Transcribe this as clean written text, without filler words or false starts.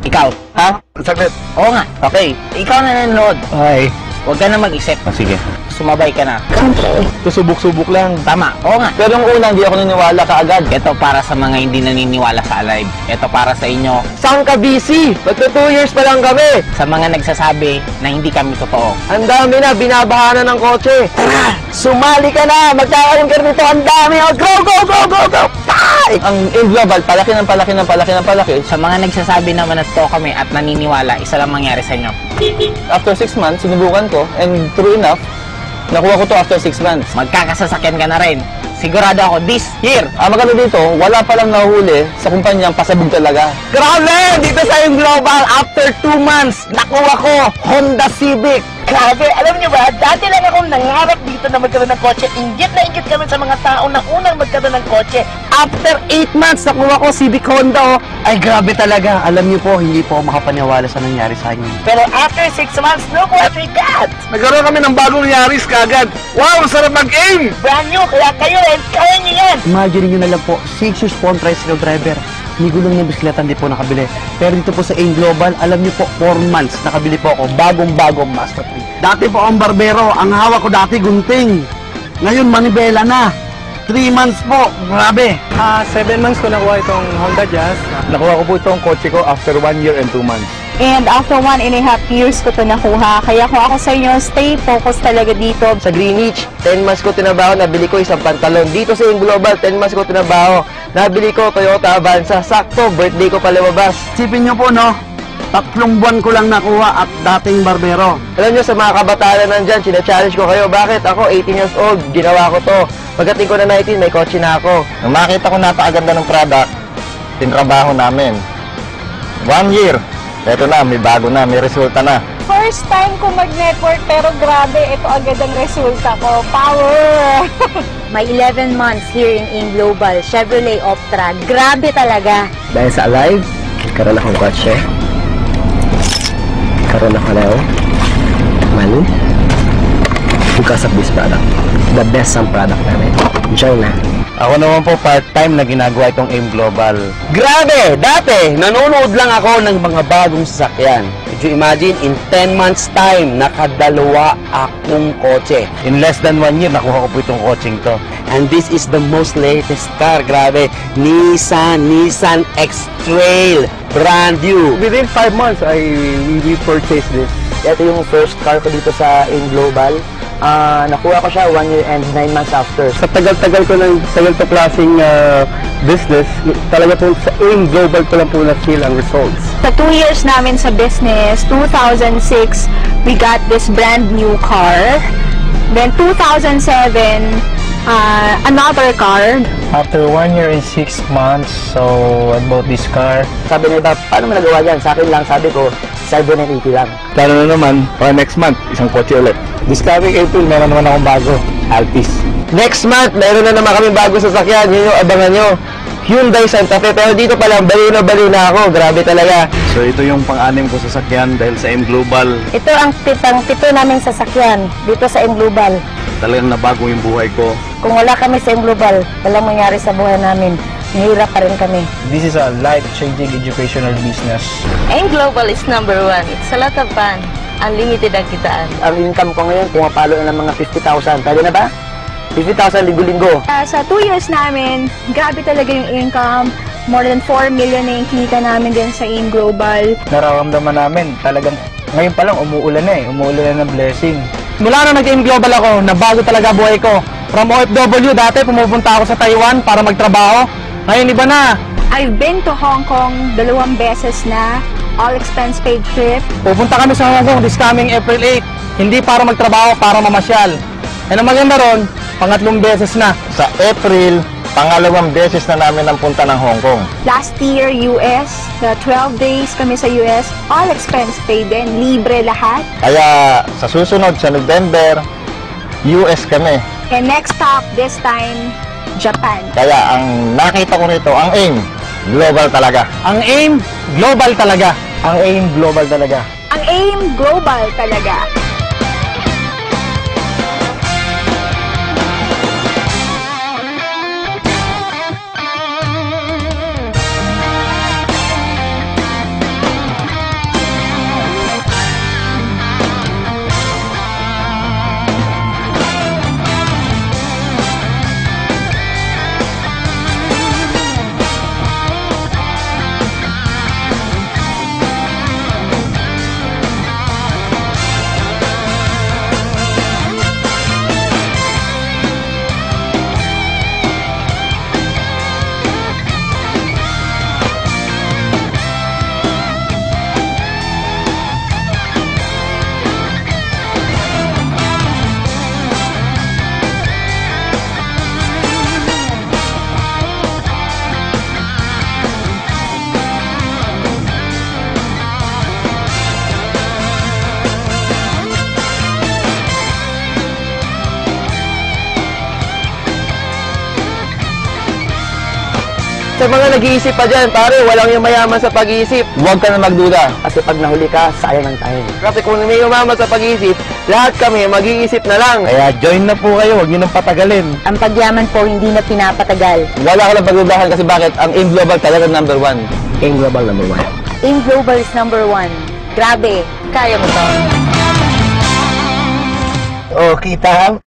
Ikaw, ha? Saglit. Oo nga. Okay, ikaw na nanonood. Ay. Huwag ka na mag-isip. Sige. Sumabay ka na. Ito subok-subok lang. Tama, oo nga. Pero yung una, hindi ako naniniwala kaagad. Ito para sa mga hindi naniniwala sa Alive. Ito para sa inyo. Saan ka busy? Magto 2 years pa lang kami. Sa mga nagsasabi na hindi kami totoo. Ang dami na, binabahanan ng kotse. Tara, sumali ka na. Magkakaroon ka nito. Ang dami. Oh, go, go, go, go, go. Bye! Ang in global, palaki ng palaki ng palaki ng palaki. Sa mga nagsasabi naman na totoo kami at naniniwala, isa lang mangyari sa inyo. After 6 months, sinubukan ko. And true enough, nakuha ko to after 6 months. Magkakasasakyan ka na rin. Sigurado ako, this year. Maganda dito, wala pa lang nahuli sa kumpanyang pasabog talaga. Grabe! Dito sa yung global, after 2 months, nakuha ko Honda Civic. Grabe, alam nyo ba, dati lang akong nangarap dito na magkaroon ng kotse. Inggit na inggit kami sa mga tao na unang magkaroon ng kotse. After 8 months, nakuha ko Civic Honda. Ay, grabe talaga. Alam niyo po, hindi po ako makapaniwala sa nangyari sa inyo. Pero after 6 months, look what we got! Nagkaroon kami ng bagong Yaris kagad. Wow, ang sarap mag-aim! Brand new, kaya kayo rin, kaya nyo yan! Imagine nyo na lang po, 6 years po ang tricycle driver. May gulong ng bisikleta hindi po nakabili. Pero dito po sa AIM Global, alam niyo po, 4 months nakabili po ako. Bagong-bagong Master 3. Dati po ang barbero, ang hawak ko dati gunting. Ngayon, manibela na. 3 months po, grabe. 7 months ko nakuha itong Honda Jazz. Nakuha ko po itong kotse ko after 1 year and 2 months. And after 1.5 years ko ito nakuha. Kaya kung ako sa inyo, stay focused talaga dito. Sa Greenwich, 10 months ko tinabaho, nabili ko isang pantalon. Dito sa yung Global, 10 months ko tinabaho, nabili ko Toyota Avanza. Sakto, birthday ko pa lumabas. Sipin niyo po, no? 3 buwan ko lang nakuha at dating barbero. Alam nyo, sa mga kabataan na nandyan, sina-challenge ko kayo. Bakit? Ako, 18 years old, ginawa ko to. Pagdating ko na 19, may kotse na ako. Nung makita ko napakaganda ng product, tinrabaho namin. 1 year, eto na, may bago na, may resulta na. First time ko mag-network pero grabe, ito agad ang resulta ko. Power! May 11 months here in AIM Global, Chevrolet Optra. Grabe talaga. Dahil sa Alive, karoon akong kotse. Karoon ako na money. Because of this product. The best ang product namin. Enjoy na. Ako naman po part-time na ginagawa itong AIM Global. Grabe! Dati, nanonood lang ako ng mga bagong sasakyan. Could you imagine, in 10 months time, nakadalawa akong kotse. In less than 1 year, nakuha ko po itong kotseng to. And this is the most latest car. Grabe, Nissan X-Trail. Brand new. Within 5 months, we purchased this. Ito yung first car ko dito sa AIM Global. Nakuha ko siya 1 year and 9 months after. Sa tagal-tagal ko ng ganito klaseng business, talaga po sa AIM Global ko lang po na-feel ang results. Sa 2 years namin sa business, 2006, we got this brand new car. Then 2007, another car. After 1 year and 6 months, so I bought this car. Sabi na iba, paano mo nagawa yan? Sa akin lang, sabi ko, 780 lang. Plano na naman, next month, isang kotse ulit. This coming April, meron naman akong bago, Altis. Next month, meron na naman kami bago sasakyan. Yun yung abangan nyo. Hyundai Santa Fe. Pero dito pa lang, baliw na ako. Grabe talaga. So ito yung pang-anim ko sasakyan dahil sa AIM Global. Ito ang pito naming sasakyan dito sa AIM Global. Talagang nabago yung buhay ko. Kung wala kami sa AIM Global, walang mangyari sa buhay namin. Mahirap pa rin kami. This is a life-changing educational business. AIM Global is number 1. It's a lot of fun. Unlimited ang kitaan. Ang income ko ngayon, pumapalo na ng mga 50,000. Pwede na ba? 50,000 linggo-linggo. Sa 2 years namin, grabe talaga yung income. More than 4 million na yung kita namin din sa AIM Global. Nararamdaman namin, talagang ngayon pa lang umuulan na umuulan na ng blessing. Mula na nag-AIM Global ako, nabago talaga buhay ko. From OFW, dati pumupunta ako sa Taiwan para magtrabaho. Ngayon iba na. I've been to Hong Kong 2 beses na. All expense paid trip. Pupunta kami sa Hong Kong this coming April 8. Hindi para magtrabaho, para mamasyal. And ang maganda ron, 3 beses na. Sa April, 2 beses na namin ang punta ng Hong Kong. Last year, US, 12 days kami sa US, all expense paid din, libre lahat. Kaya sa susunod, sa November, US kami. And next stop, this time, Japan. Kaya ang nakita ko nito, ang AIM, global talaga. Ang AIM, global talaga. Ang AIM Global talaga. Ang AIM Global talaga. sa mga nag-iisip pa dyan, pare, walang yung mayaman sa pag-iisip. Huwag ka na magduda. Kasi pag nahuli ka, sayang ng time. Kasi kung may umaman sa pag-iisip, lahat kami mag-iisip na lang. Kaya join na po kayo, huwag nyo nang patagalin. Ang pagyaman po hindi na pinapatagal. Wala ka lang pagdudahan kasi bakit? Ang AIM Global talaga number 1. AIM Global number 1. AIM Global is number 1. Grabe. Kaya mo to. Oh, kita